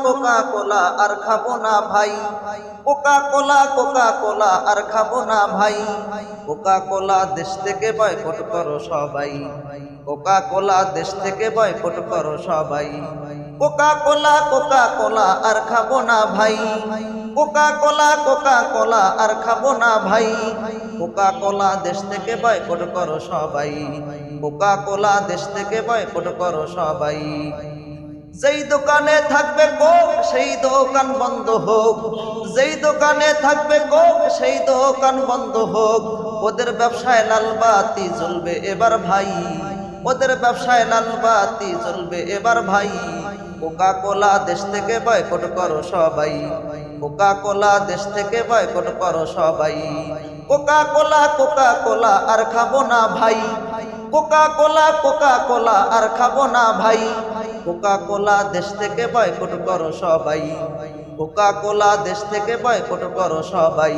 Coca কোলা আর খাবো না ভাই, কোকা কোলা আর খাবো না ভাই। কোকা কোলা দেশ থেকে বয়কট করো সবাই, কোকা কোলা দেশ থেকে বয়কট করো সবাই। কোকা কোলা আর খাবো না ভাই, কোকা কোলা আর খাবো না ভাই। কোকা কোলা দেশ থেকে বয়কট করো সবাই, কোকা কোলা দেশ থেকে বয়কট করো সবাই। যেই দোকানে থাকবে কোক সেই দোকান বন্ধ হোক, যেই দোকানে থাকবে কোক সেই দোকান বন্ধ হোক। ওদের ব্যবসায় লাল বাতি জ্বলবে এবার ভাই, ওদের ব্যবসায় লাল বাতি জ্বলবে এবার ভাই। কোকা কোলা দেশ থেকে বয়কট করো সবাই, কোকা কোলা দেশ থেকে বয়কট করো সবাই। কোকা কোলা আর খাবো না ভাই, কোকা কোলা আর খাবো না ভাই। কোকা কোলা দেশ থেকে বয়কট করো সবাই, কোকা কোলা দেশ থেকে বয়কট করো সবাই।